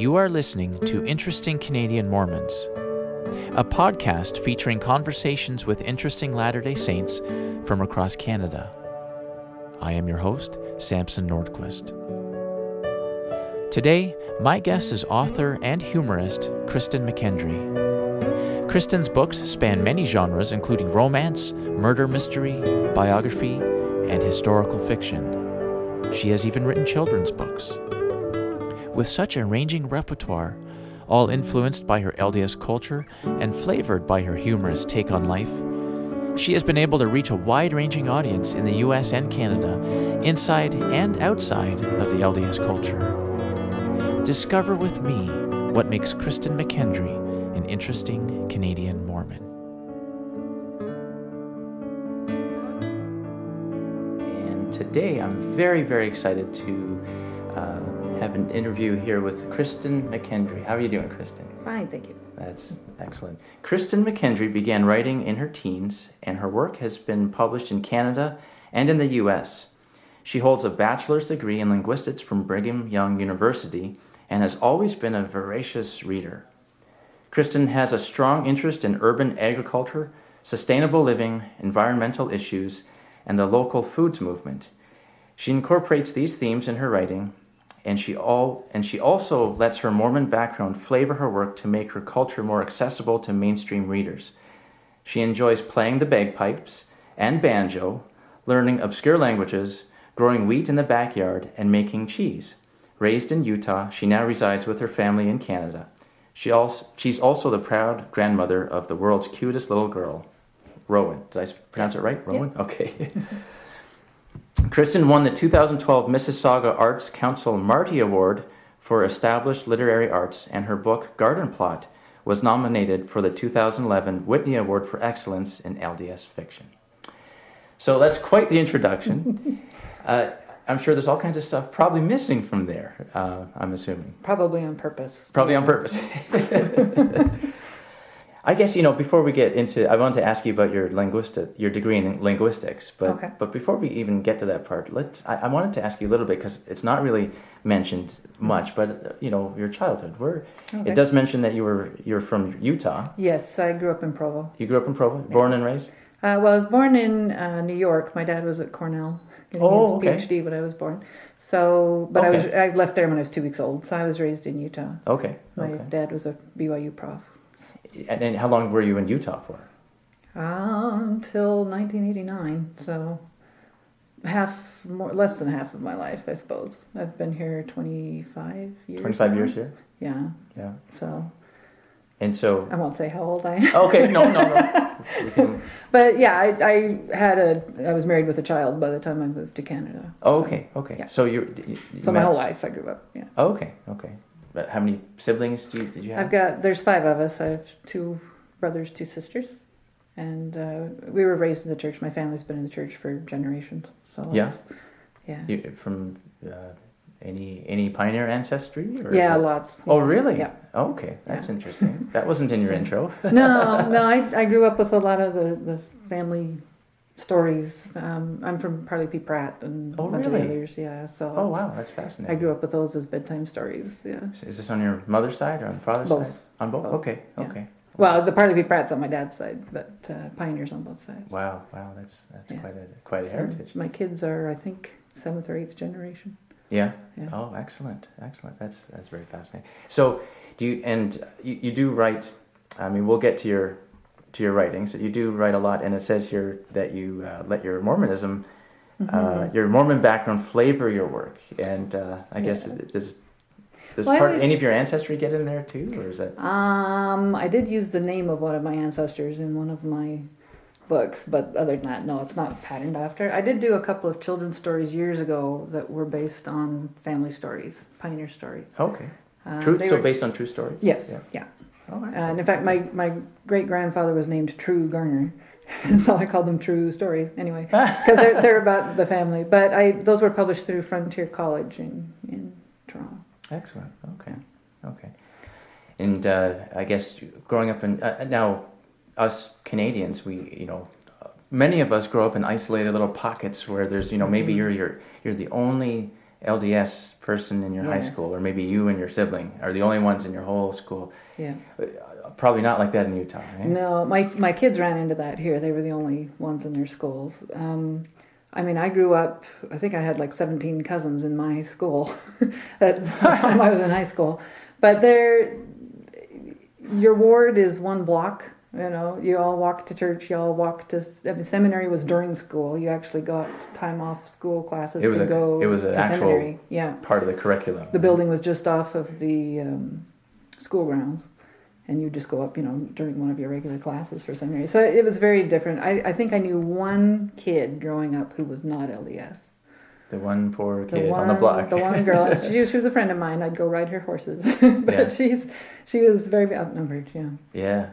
You are listening to Interesting Canadian Mormons, a podcast featuring conversations with interesting Latter-day Saints from across Canada. I am your host, Samson Nordquist. Today, my guest is author and humorist Kristen McKendry. Kristen's books span many genres, including romance, murder mystery, biography, and historical fiction. She has even written children's books. With such a ranging repertoire, all influenced by her LDS culture and flavored by her humorous take on life, she has been able to reach a wide-ranging audience in the US and Canada, inside and outside of the LDS culture. Discover with me what makes Kristen McKendry an interesting Canadian Mormon. And today I'm very, very excited to have an interview here with Kristen McKendry. How are you doing, Kristen? Fine, thank you. That's excellent. Kristen McKendry began writing in her teens, and her work has been published in Canada and in the US. She holds a bachelor's degree in linguistics from Brigham Young University and has always been a voracious reader. Kristen has a strong interest in urban agriculture, sustainable living, environmental issues, and the local foods movement. She incorporates these themes in her writing, and she also lets her Mormon background flavor her work to make her culture more accessible to mainstream readers. She enjoys playing the bagpipes and banjo, learning obscure languages, growing wheat in the backyard, and making cheese. Raised in Utah, she now resides with her family in Canada. She's also the proud grandmother of the world's cutest little girl, Rowan. Did I pronounce it right? Rowan? Yeah. Okay. Kristen won the 2012 Mississauga Arts Council Marty Award for Established Literary Arts, and her book, Garden Plot, was nominated for the 2011 Whitney Award for Excellence in LDS Fiction. So that's quite the introduction. I'm sure there's all kinds of stuff probably missing from there, I'm assuming. Probably on purpose. Probably on purpose. I guess, before we get into, I wanted to ask you about your degree in linguistics, but okay. But before we even get to that part, I wanted to ask you a little bit, because it's not really mentioned much, but your childhood. Okay. It does mention that you're from Utah. Yes, I grew up in Provo. You grew up in Provo, born and raised? Well, I was born in New York. My dad was at Cornell getting his PhD when I was born. So, but okay. I left there when I was 2 weeks old, so I was raised in Utah. Okay. My dad was a BYU prof. And how long were you in Utah for? Until 1989, so less than half of my life, I suppose. I've been here 25 years. 25 years here? Yeah. Yeah. So. And so. I won't say how old I am. Okay, no. But yeah, I was married with a child by the time I moved to Canada. Oh, okay. Yeah. So my whole life I grew up. Yeah. Okay. But how many siblings did you have? There's 5 of us. I have 2 brothers, 2 sisters, and we were raised in the church. My family's been in the church for generations. So yeah. Yeah. From any pioneer ancestry? Or yeah, lots. Oh, really? Yeah. Oh, okay, that's interesting. That wasn't in your intro. No. I grew up with a lot of the family stories. I'm from Parley P. Pratt and a bunch of others. Yeah. So. Oh, wow, that's fascinating. I grew up with those as bedtime stories. Yeah. Is this on your mother's side or on the father's both. side? On both. Okay. Yeah. Okay. Well, the Parley P. Pratt's on my dad's side, but Pioneer's on both sides. Wow, that's quite a heritage. My kids are, I think, 7th or 8th generation. Yeah. Oh, excellent. That's very fascinating. So, you do write? I mean, we'll get to your writings. You do write a lot, and it says here that you let your Mormonism, your Mormon background flavor your work. And I guess does any of your ancestry get in there too, or is that? I did use the name of one of my ancestors in one of my books, but other than that, no, it's not patterned after. I did do a couple of children's stories years ago that were based on family stories, pioneer stories. Okay. Based on true stories? Yes. Yeah. Oh, and in fact, my great-grandfather was named True Garner, so I called them True Stories anyway, because they're about the family. But those were published through Frontier College in Toronto. Excellent. Okay. And I guess growing up in now, us Canadians, we many of us grow up in isolated little pockets where there's maybe you're the only LDS person in your high school, or maybe you and your sibling are the only ones in your whole school. Yeah. Probably not like that in Utah, right? No, my kids ran into that here. They were the only ones in their schools. I mean, I grew up, I think I had like 17 cousins in my school at the time I was in high school. But your ward is one block. You know, you all walk to church, you all walk to, seminary was during school. You actually got time off school classes to go It was an to actual seminary. Yeah. part of the curriculum. The building was just off of the school grounds, and you just go up, during one of your regular classes for seminary. So it was very different. I think I knew one kid growing up who was not LDS. The one poor kid on the block. The one girl. She was a friend of mine. I'd go ride her horses. But she was very outnumbered, Yeah.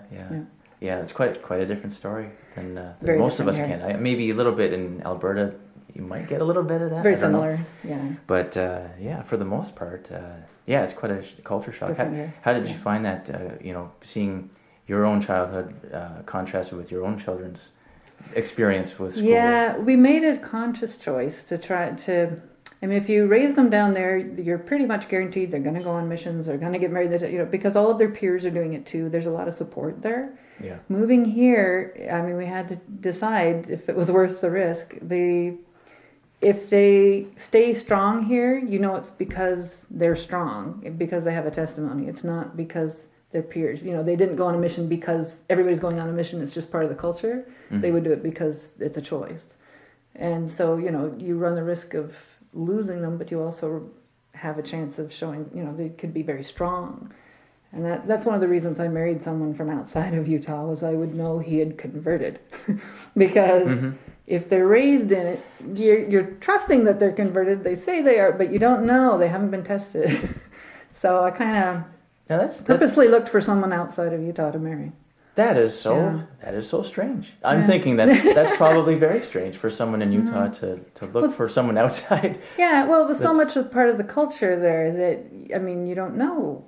Yeah, it's quite a different story than most of us here. can. Maybe a little bit in Alberta, you might get a little bit of that. Very similar, yeah. But for the most part, it's quite a culture shock. How did you find that? Seeing your own childhood contrasted with your own children's experience with school. Yeah, we made a conscious choice to try to. I mean, if you raise them down there, you're pretty much guaranteed they're going to go on missions. They're going to get married. Because all of their peers are doing it too. There's a lot of support there. Yeah. Moving here, I mean, we had to decide if it was worth the risk. If they stay strong here, it's because they're strong, because they have a testimony. It's not because they're peers. They didn't go on a mission because everybody's going on a mission. It's just part of the culture. Mm-hmm. They would do it because it's a choice. And so, you run the risk of losing them, but you also have a chance of showing, they could be very strong. And that's one of the reasons I married someone from outside of Utah, was I would know he had converted. Because mm-hmm. if they're raised in it, you're trusting that they're converted. They say they are, but you don't know. They haven't been tested. So I kind of purposely looked for someone outside of Utah to marry. That is so strange. I'm thinking that's probably very strange for someone in Utah to look for someone outside. Yeah, well, it was so much a part of the culture there that, I mean, you don't know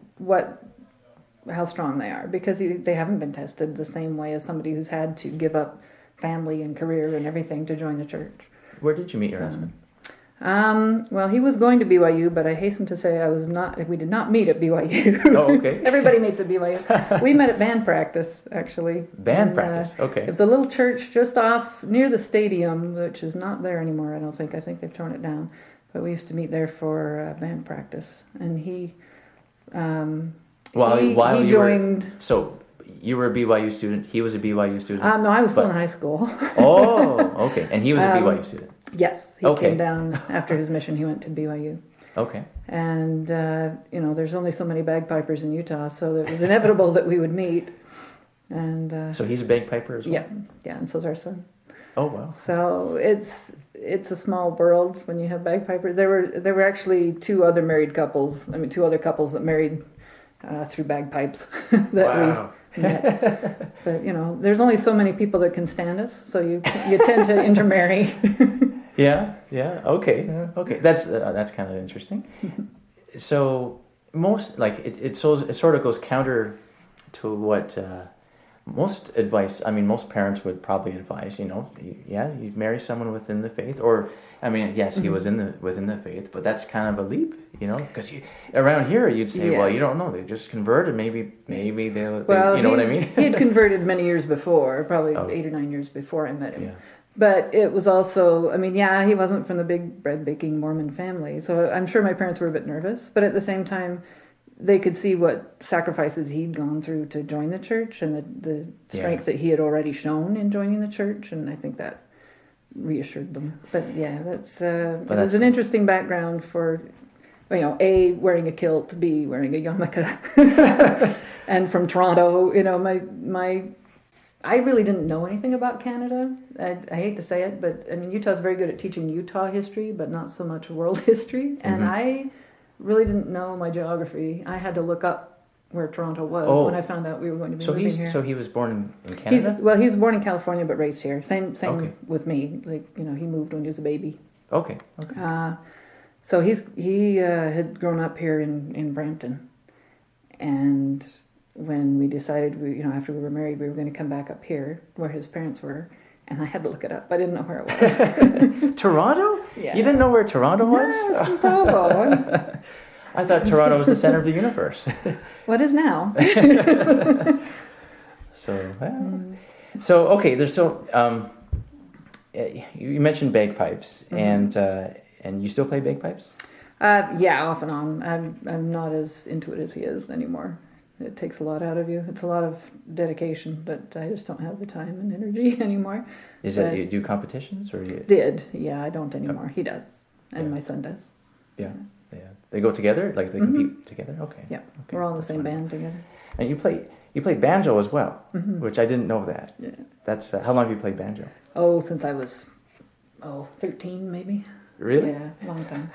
how strong they are, because they haven't been tested the same way as somebody who's had to give up family and career and everything to join the church. Where did you meet your husband? Well, he was going to BYU, but I hasten to say we did not meet at BYU. Oh, okay. Everybody meets at BYU. We met at band practice, actually. Band practice, okay. It was a little church just off near the stadium, which is not there anymore, I don't think. I think they've torn it down. But we used to meet there for band practice. And he joined. So you were a BYU student. He was a BYU student. No, I was still in high school. Oh, okay. And he was a BYU student. Yes, he came down after his mission. He went to BYU. Okay. And there's only so many bagpipers in Utah, so it was inevitable that we would meet. And so he's a bagpiper as well. Yeah, and so's our son. Oh wow. So it's a small world when you have bagpipers. There were actually two other couples that married through bagpipes that we met. But there's only so many people that can stand us, so you tend to intermarry. Yeah. Okay. That's kind of interesting. So most it sort of goes counter to what most parents would probably advise. You marry someone within the faith, or yes, he was within the faith, but that's kind of a leap, because around here you'd say, well, you don't know, they just converted, maybe they'll, what I mean? He had converted many years before, probably 8 or 9 years before I met him. Yeah. But it was also, he wasn't from the big bread-baking Mormon family, so I'm sure my parents were a bit nervous, but at the same time, they could see what sacrifices he'd gone through to join the church, and the strength that he had already shown in joining the church, and I think that reassured them. But that's it was an interesting background for, A, wearing a kilt, B, wearing a yarmulke, and from Toronto. I really didn't know anything about Canada. I hate to say it, but Utah's very good at teaching Utah history, but not so much world history. And I really didn't know my geography. I had to look up where Toronto was when I found out we were going to be moving here. So he was born in Canada? He was born in California, but raised here. Same with me. He moved when he was a baby. Okay. So he had grown up here in Brampton, and when we decided after we were married we were going to come back up here where his parents were, And I had to look it up. I didn't know where it was. Toronto? Yeah. You didn't know where Toronto was? No, it's in Provo. I thought Toronto was the center of the universe. What is now? So okay. You mentioned bagpipes, and you still play bagpipes? Yeah, off and on. I'm not as into it as he is anymore. It takes a lot out of you. It's a lot of dedication, but I just don't have the time and energy anymore. Is it you do competitions or you did? Yeah, I don't anymore. He does, and my son does. Yeah. They go together, like they compete together. Okay. Yeah, okay. We're all in the same band together. And you play banjo as well, which I didn't know that. Yeah. That's how long have you played banjo? Oh, since I was 13 maybe. Really? Yeah, a long time.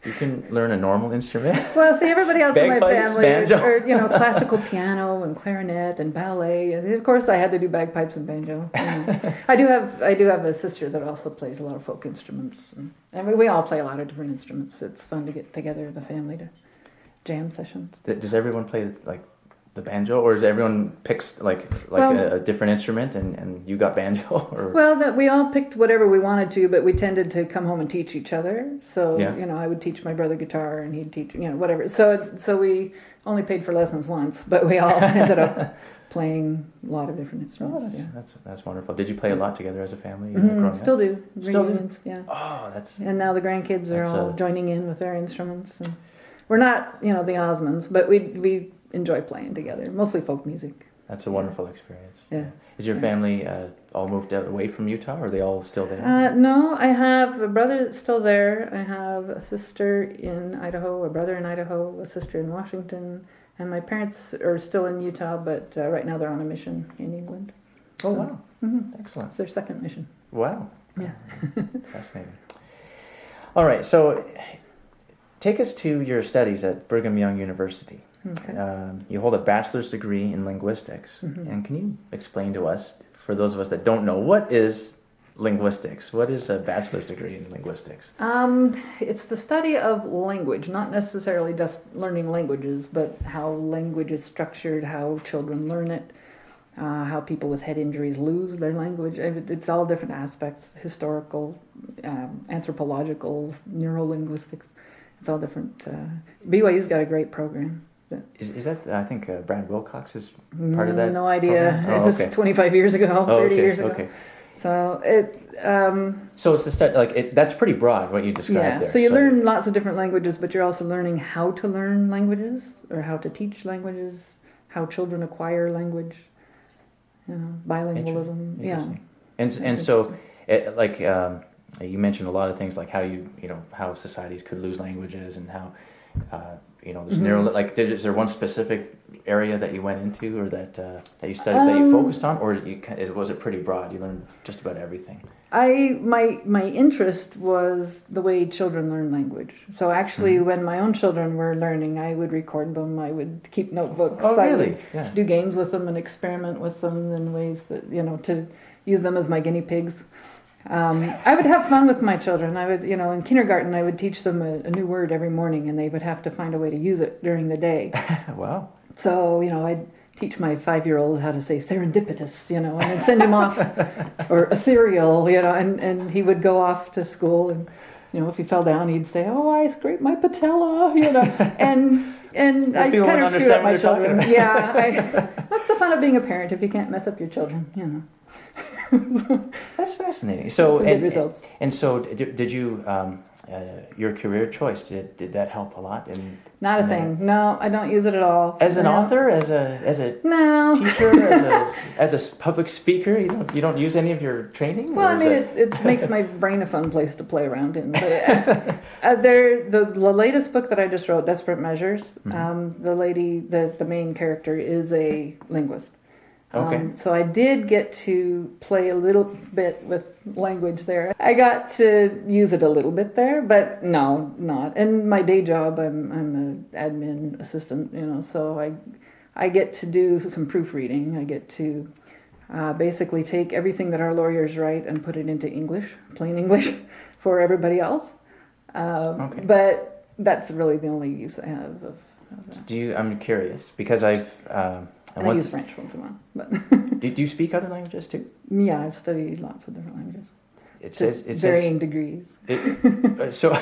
You can learn a normal instrument. Well, see, everybody else in my Bagpipes, family, banjo. or classical piano and clarinet and ballet, and of course I had to do bagpipes and banjo. I do have a sister that also plays a lot of folk instruments, and we all play a lot of different instruments. It's fun to get together as a family to jam sessions. Does everyone play like the banjo, or does everyone picks a different instrument, and you got banjo? Or? Well, we all picked whatever we wanted to, but we tended to come home and teach each other. So Yeah. I would teach my brother guitar, and he'd teach whatever. So we only paid for lessons once, but we all ended up playing a lot of different instruments. That's wonderful. Did you play a lot together as a family? Growing up? Still do. Still do? Reunions, yeah. Oh, that's. And now the grandkids are all joining in with their instruments. And we're not, the Osmonds, but we enjoy playing together. Mostly folk music. That's a wonderful experience. Yeah. Is your family all moved out away from Utah, or are they all still there? No, I have a brother that's still there. I have a sister in Idaho, a brother in Idaho, a sister in Washington, and my parents are still in Utah, but right now they're on a mission in England. Oh, wow. Excellent. It's their second mission. Wow. Yeah. Fascinating. All right, so take us to your studies at Brigham Young University. Okay. You hold a bachelor's degree in linguistics. And can you explain to us, for those of us that don't know, what is linguistics? What is a bachelor's degree in linguistics? It's the study of language, not necessarily just learning languages, but how language is structured, how children learn it, how people with head injuries lose their language. It's all different aspects, historical, anthropological, neurolinguistics. It's all different. BYU's got a great program. Is that, I think Brad Wilcox is part of that? No idea. Oh, This is 25 years ago, 30 years ago. Okay. So So it's the study, that's pretty broad, what you described there. So you learn lots of different languages, but you're also learning how to learn languages, or how to teach languages, how children acquire language, bilingualism. And so, you mentioned a lot of things like how how societies could lose languages, and how there's is there one specific area that you went into, or that you studied, that you focused on, or was it pretty broad? You learned just about everything. My interest was the way children learn language. So actually, when my own children were learning, I would record them. I would keep notebooks. Oh, really? I would do games with them and experiment with them in ways that to use them as my guinea pigs. I would have fun with my children. I would, in kindergarten, I would teach them a new word every morning, and they would have to find a way to use it during the day. Wow. So, I'd teach my 5-year-old how to say serendipitous, and then send him off, or ethereal, and he would go off to school, and, if he fell down, he'd say, "Oh, I scraped my patella," and I kind of screwed up my children. What's the fun of being a parent if you can't mess up your children, That's fascinating. So, good results. And so, did you your career choice, did that help a lot? Not a thing. No, I don't use it at all. As an author, as a no teacher, as a public speaker, you don't use any of your training. Well, it makes my brain a fun place to play around in. But, the latest book that I just wrote, Desperate Measures. The lady, the main character, is a linguist. Okay. So I did get to play a little bit with language there. I got to use it a little bit there, but no, not. And my day job, I'm an admin assistant, so I get to do some proofreading. I get to basically take everything that our lawyers write and put it into English, plain English, for everybody else. But that's really the only use I have of that. I'm curious, because I use French once in a while. But Did you speak other languages too? Yeah, I've studied lots of different languages. It says varying degrees. So,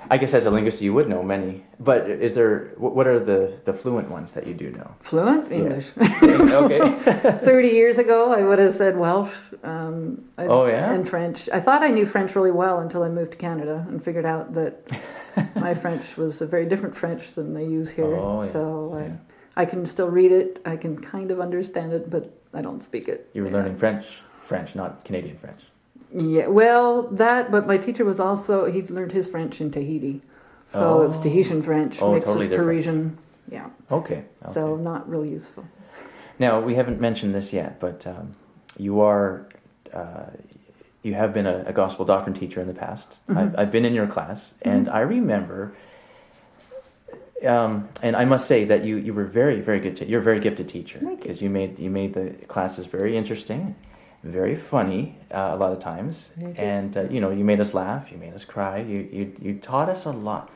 I guess as a linguist you would know many, but is there? What are the fluent ones that you do know? Fluent English. Yeah. Okay. 30 years ago, I would have said Welsh. And French. I thought I knew French really well until I moved to Canada and figured out that my French was a very different French than they use here. Oh, yeah. So I can still read it. I can kind of understand it, but I don't speak it. You were learning French, not Canadian French. Yeah, well, but my teacher was also, he learned his French in Tahiti. So it was Tahitian French, mixed totally with Parisian. Yeah. Okay. So not really useful. Now, we haven't mentioned this yet, but you have been a gospel doctrine teacher in the past. Mm-hmm. I've been in your class, and I remember, and I must say that you were very, very good. You're a very gifted teacher because you made the classes very interesting, very funny a lot of times, and you made us laugh, you made us cry, you taught us a lot.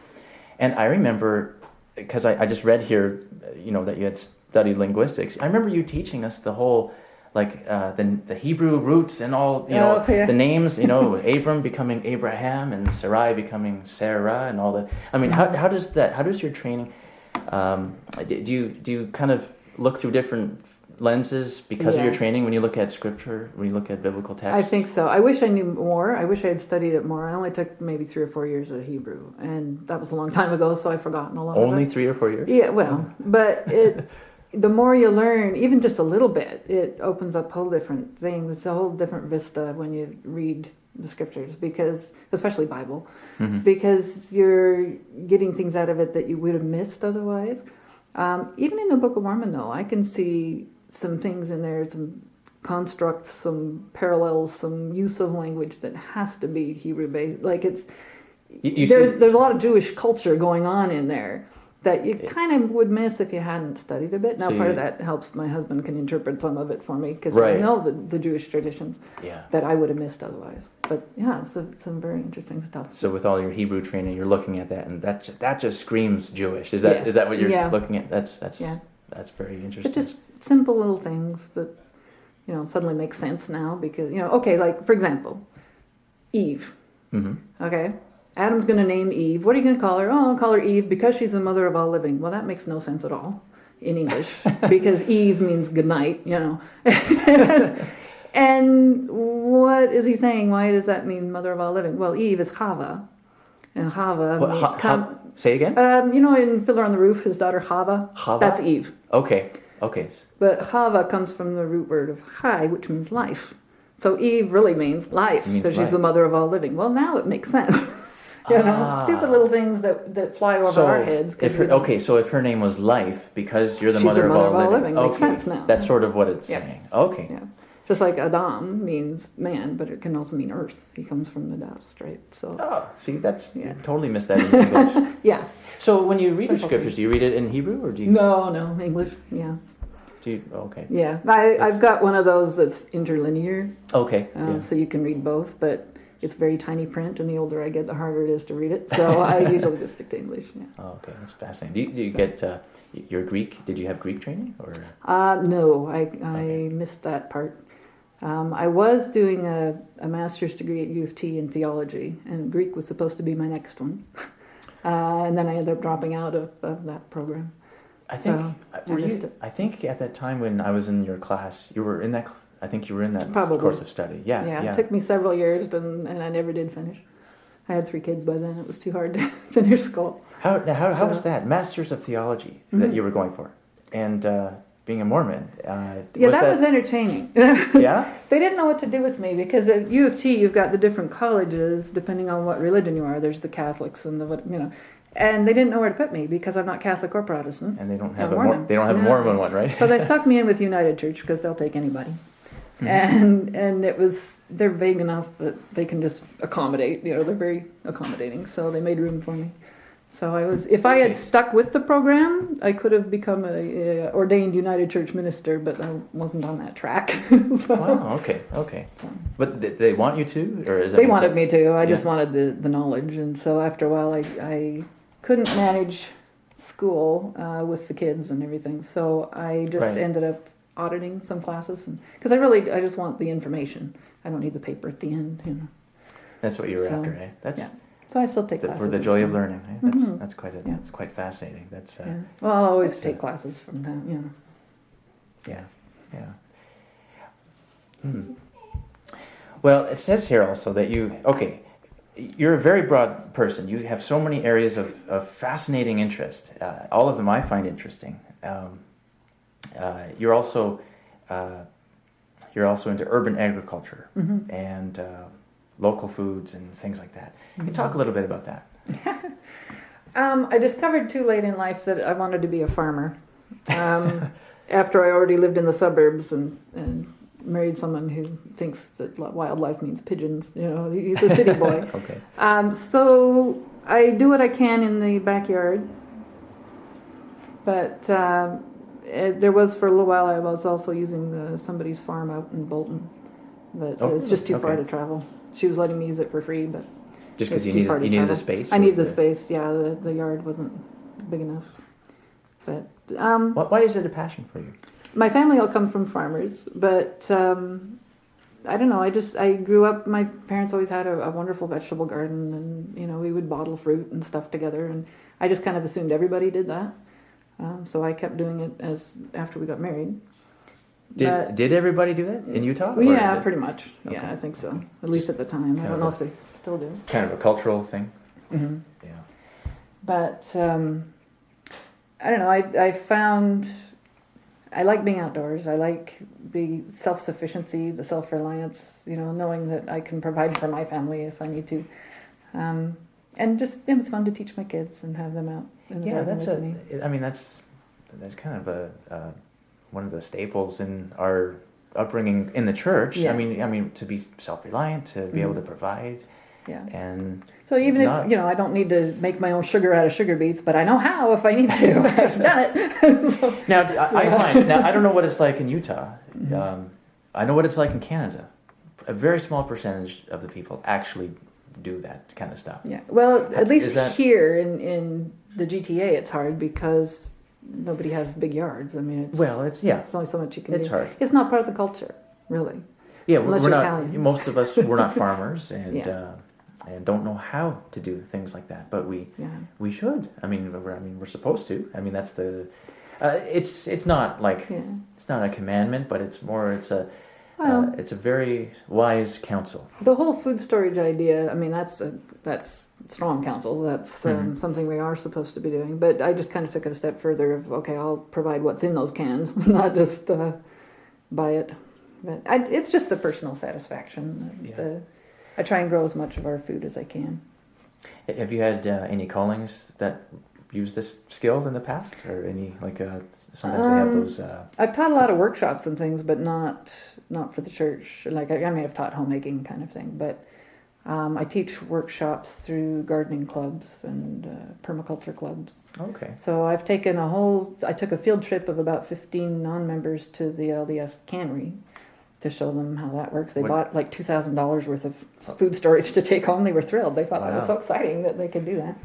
And I remember, because I just read here, that you had studied linguistics. I remember you teaching us the whole, the Hebrew roots and all, the names, Abram becoming Abraham and Sarai becoming Sarah and all that. I mean, how does your training, do you kind of look through different lenses because of your training when you look at scripture, when you look at biblical text? I think so. I wish I knew more. I wish I had studied it more. I only took maybe 3 or 4 years of Hebrew, and that was a long time ago, so I've forgotten a lot of it. Only 3 or 4 years? Yeah, well, but the more you learn, even just a little bit, it opens up whole different things. It's a whole different vista when you read the scriptures, because, especially Bible, because you're getting things out of it that you would have missed otherwise. Even in the Book of Mormon, though, I can see some things in there, some constructs, some parallels, some use of language that has to be Hebrew based. Like there's a lot of Jewish culture going on in there that you kind of would miss if you hadn't studied a bit. Now, part of that helps. My husband can interpret some of it for me because I know the Jewish traditions that I would have missed otherwise. But yeah, it's some very interesting stuff. So with all your Hebrew training, you're looking at that, and that just screams Jewish. Is that what you're looking at? That's very interesting. It's just simple little things that suddenly make sense now because like for example, Eve. Okay. Adam's going to name Eve. What are you going to call her? Oh, I'll call her Eve because she's the mother of all living. Well, that makes no sense at all in English because Eve means good night, And what is he saying? Why does that mean mother of all living? Well, Eve is Chava. And Chava... say again? In Fiddler on the Roof, his daughter Chava. That's Eve. Okay. But Chava comes from the root word of Chai, which means life. So Eve really means life. She's the mother of all living. Well, now it makes sense. Stupid little things that fly over our heads. So if her name was Life, because you're the mother of all living. Makes sense now. That's sort of what it's saying. Okay. Yeah. Just like Adam means man, but it can also mean earth. He comes from the dust, right? So. See, you totally missed that in English. Yeah. So when you read your scriptures, do you read it in Hebrew or do you? No, English. Yeah. Okay. Yeah, I've got one of those that's interlinear. Okay. So you can read both, but it's very tiny print, and the older I get, the harder it is to read it. So I usually just stick to English. Yeah. Oh, okay, that's fascinating. Do you get your Greek? Did you have Greek training or? No, I missed that part. I was doing a master's degree at U of T in theology, and Greek was supposed to be my next one. And then I ended up dropping out of that program. I think at that time when I was in your class, you were in that. I think you were in that course of study. Yeah. It took me several years, and I never did finish. I had 3 kids by then. It was too hard to finish school. How was that Masters of Theology that you were going for, and being a Mormon? That was entertaining. Yeah. They didn't know what to do with me because at U of T you've got the different colleges depending on what religion you are. There's the Catholics and and they didn't know where to put me because I'm not Catholic or Protestant. And they don't have a Mormon one, right? So they stuck me in with United Church because they'll take anybody. And they're vague enough that they can just accommodate. They're very accommodating. So they made room for me. So if I had stuck with the program, I could have become a ordained United Church minister, but I wasn't on that track. Wow. Okay. So. But they want you to, or is that? They wanted me to. I just wanted the knowledge, and so after a while, I couldn't manage school with the kids and everything. So I just ended up auditing some classes, because I just want the information. I don't need the paper at the end, you know. That's what you were after, eh? That's yeah. So I still take classes for the joy of learning. Eh? That's quite yeah. It's quite fascinating. That's yeah. Well, I'll always take classes from that, you know. Yeah, yeah. Well, it says here also that you're a very broad person. You have so many areas of fascinating interest. All of them I find interesting. You're also into urban agriculture and local foods and things like that. Can you talk a little bit about that? I discovered too late in life that I wanted to be a farmer. After I already lived in the suburbs and married someone who thinks that wildlife means pigeons. You know, he's a city boy. Okay. So I do what I can in the backyard. But there was, for a little while, I was also using somebody's farm out in Bolton. But it's just too far to travel. She was letting me use it for free, but just because you needed the space? I needed the space, yeah. The yard wasn't big enough. But why is it a passion for you? My family all come from farmers, but I don't know. I grew up. My parents always had a wonderful vegetable garden, and you know we would bottle fruit and stuff together. And I just kind of assumed everybody did that, so I kept doing it after we got married. Did everybody do that in Utah? Well, yeah, pretty much. Okay. Yeah, I think so. At least at the time. I don't know if they still do. Kind of a cultural thing. Mm-hmm. Yeah. But I don't know. I found I like being outdoors. I like the self-sufficiency, the self-reliance, you know, knowing that I can provide for my family if I need to. And just, it was fun to teach my kids and have them out in the garden with me. I mean, that's kind of one of the staples in our upbringing in the church. Yeah. I mean, to be self-reliant, to be able to provide. Yeah. And so even if, you know, I don't need to make my own sugar out of sugar beets, but I know how if I need to. I've done it. So, now, I don't know what it's like in Utah. I know what it's like in Canada. A very small percentage of the people actually do that kind of stuff. Yeah. Well, at least here in the GTA, it's hard because nobody has big yards. I mean, it's only so much you can do. It's hard. It's not part of the culture, really. Yeah, unless we're you're not. Italian. Most of us were not farmers, and don't know how to do things like that. But we should. I mean, we're supposed to. I mean, that's the. It's not like it's not a commandment, but it's more. It's a very wise counsel. The whole food storage idea. I mean, that's strong counsel. That's something we are supposed to be doing. But I just kind of took it a step further. I'll provide what's in those cans, not just buy it. But it's just a personal satisfaction. Yeah. I try and grow as much of our food as I can. Have you had any callings that use this skill in the past, or any sometimes they have those? I've taught a lot of workshops and things, but not for the church. Like I may have taught homemaking kind of thing, but I teach workshops through gardening clubs and permaculture clubs. Okay. So I've taken I took a field trip of about 15 non-members to the LDS cannery to show them how that works. They bought like $2,000 worth of food storage to take home. They were thrilled. They thought that was so exciting that they could do that.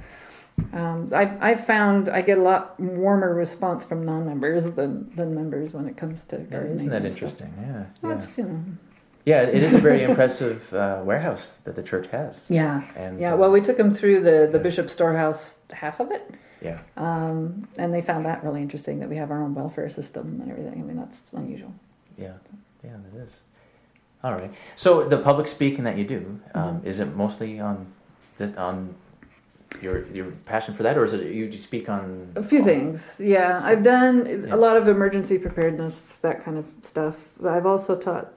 I've found I get a lot warmer response from non-members than members when it comes to gardening. Isn't that interesting? Yeah. Well, yeah, it is a very impressive warehouse that the church has. Yeah. And well, we took them through the bishop's storehouse, half of it. Yeah. And they found that really interesting, that we have our own welfare system and everything. I mean, that's unusual. Yeah. Yeah, that is. All right. So the public speaking that you do, is it mostly on your passion for that, or is it you speak on a few things? Yeah, I've done a lot of emergency preparedness, that kind of stuff. I've also taught.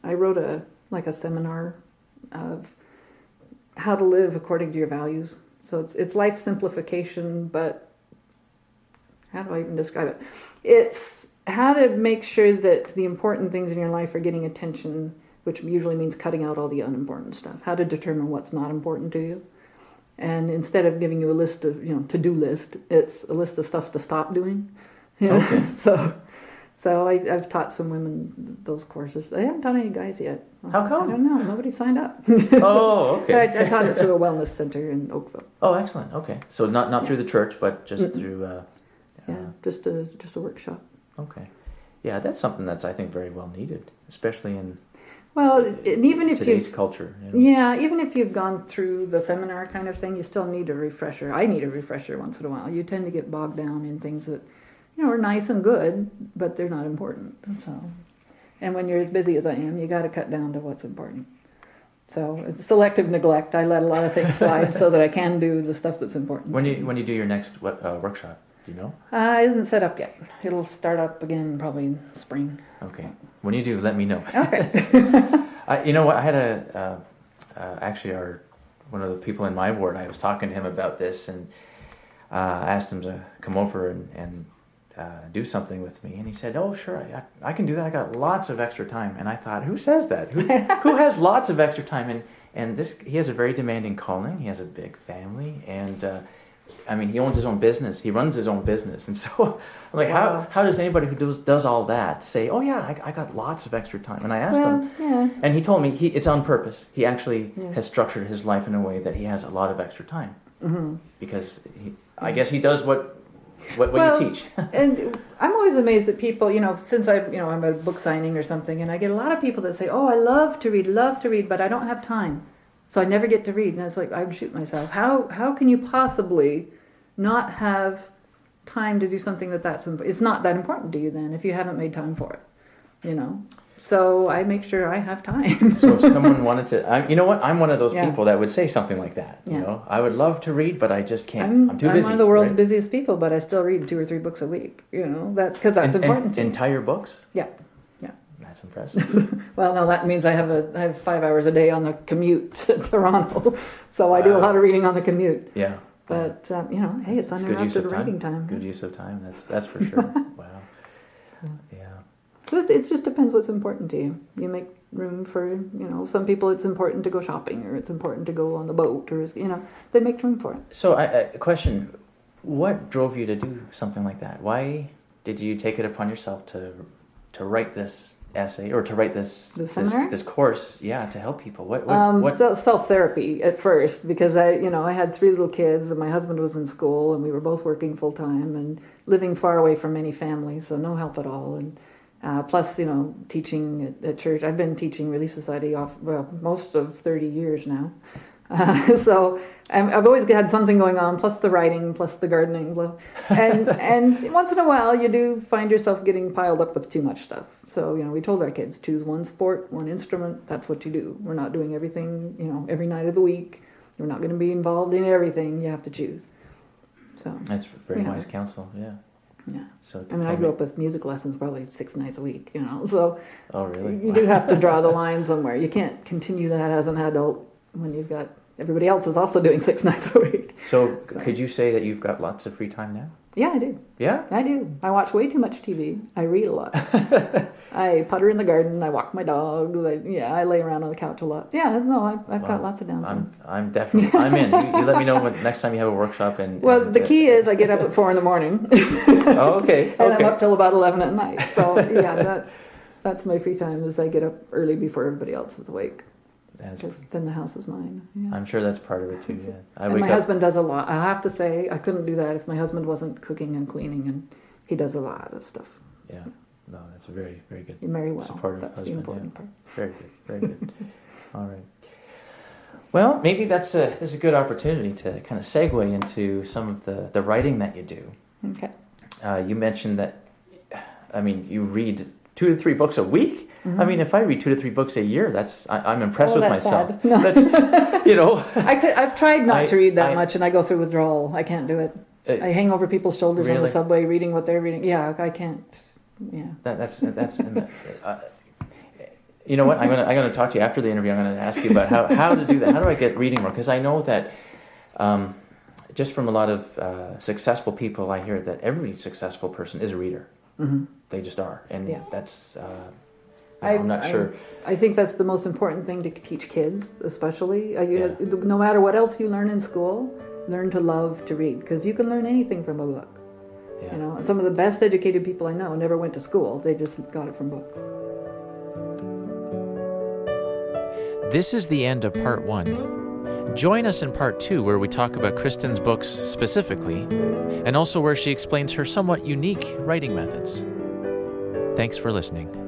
I wrote a seminar of how to live according to your values. So it's life simplification, but how do I even describe it? It's how to make sure that the important things in your life are getting attention, which usually means cutting out all the unimportant stuff. How to determine what's not important to you. And instead of giving you a list of, to-do list, it's a list of stuff to stop doing. Okay. So I've taught some women those courses. I haven't taught any guys yet. How come? I don't know. Nobody signed up. Oh, okay. I taught it through a wellness center in Oakville. Oh, excellent. Okay. So not through the church, but just through... just a workshop. Okay. Yeah, that's something that's, I think, very well needed, especially in Well, and even if today's you've culture. Yeah, even if you've gone through the seminar kind of thing, you still need a refresher. I need a refresher once in a while. You tend to get bogged down in things that, are nice and good, but they're not important. So, and when you're as busy as I am, you got to cut down to what's important. So it's selective neglect. I let a lot of things slide so that I can do the stuff that's important. When you do your next workshop, do you know? It isn't set up yet. It'll start up again probably in spring. Okay. When you do, let me know. Okay. You know what? I had one of the people in my ward. I was talking to him about this and asked him to come over and do something with me, and he said, "Oh, sure, I can do that. I got lots of extra time." And I thought, who says that? Who has lots of extra time? And he has a very demanding calling. He has a big family, and he owns his own business. He runs his own business, and so I'm like, wow. how does anybody who does all that say, "Oh yeah, I got lots of extra time"? And I asked him, and he told me it's on purpose. He actually has structured his life in a way that he has a lot of extra time because I guess he does what you teach. And I'm always amazed at people, since I'm at a book signing or something, and I get a lot of people that say, "Oh, I love to read, but I don't have time. So I never get to read." And it's like, I would shoot myself. How can you possibly not have time to do something it's not that important to you then if you haven't made time for it, So I make sure I have time. So if someone wanted to, you know what? I'm one of those people that would say something like that. Yeah. I would love to read, but I just can't. I'm too busy. I'm one of the world's busiest people, but I still read 2 or 3 books a week. That's because that's important to me. Entire books? Yeah. That's impressive. Well, no, that means I have 5 hours a day on the commute to Toronto, so I do a lot of reading on the commute. Yeah. But hey, it's uninterrupted reading time. Good use of time. That's for sure. Wow. Yeah. So it just depends what's important to you. You make room for, some people it's important to go shopping or it's important to go on the boat or, they make room for it. So a question, what drove you to do something like that? Why did you take it upon yourself to write this essay or to write this course? Yeah, to help people. What? Self-therapy at first because I had 3 little kids and my husband was in school and we were both working full time and living far away from any family, so no help at all. And plus, teaching at church. I've been teaching Relief Society most of 30 years now. So I've always had something going on, plus the writing, plus the gardening. And once in a while, you do find yourself getting piled up with too much stuff. So, we told our kids, choose one sport, one instrument. That's what you do. We're not doing everything, every night of the week. We're not going to be involved in everything. You have to choose. So that's very wise counsel, yeah. Yeah. So I grew up with music lessons probably 6 nights a week, so oh, really? You do have to draw the line somewhere. You can't continue that as an adult when you've got everybody else is also doing 6 nights a week. So could you say that you've got lots of free time now? Yeah, I do. Yeah? I do. I watch way too much TV. I read a lot. I putter in the garden. I walk my dog. I lay around on the couch a lot. Yeah, no, I've got lots of downtime. I'm definitely, I'm in. You let me know when next time you have a workshop. Well, the key is I get up at 4 a.m. Oh, okay. And I'm up till about 11 at night. So, yeah, that's my free time is I get up early before everybody else is awake. Because then the house is mine. Yeah. I'm sure that's part of it too. Yeah. My husband does a lot. I have to say, I couldn't do that if my husband wasn't cooking and cleaning, and he does a lot of stuff. Yeah, no, that's a very, very good. You marry well. Supportive that's husband. The important part. Very good, very good. All right. Well, maybe this is a good opportunity to kind of segue into some of the writing that you do. Okay. You mentioned that, you read 2 to 3 books a week. Mm-hmm. If I read 2 to 3 books a year, I'm impressed with myself. Sad. No. That's, I've tried not to read that much, and I go through withdrawal. I can't do it. I hang over people's shoulders on the subway, reading what they're reading. Yeah, I can't. Yeah. That's. You know what? I'm gonna talk to you after the interview. I'm gonna ask you about how to do that. How do I get reading more? Because I know that. Just from a lot of successful people, I hear that every successful person is a reader. Mm-hmm. They just are, and that's. I'm not sure. I think that's the most important thing to teach kids, especially. No matter what else you learn in school, learn to love to read, because you can learn anything from a book. Yeah. And some of the best educated people I know never went to school; they just got it from books. This is the end of part 1. Join us in part 2, where we talk about Kristen's books specifically, and also where she explains her somewhat unique writing methods. Thanks for listening.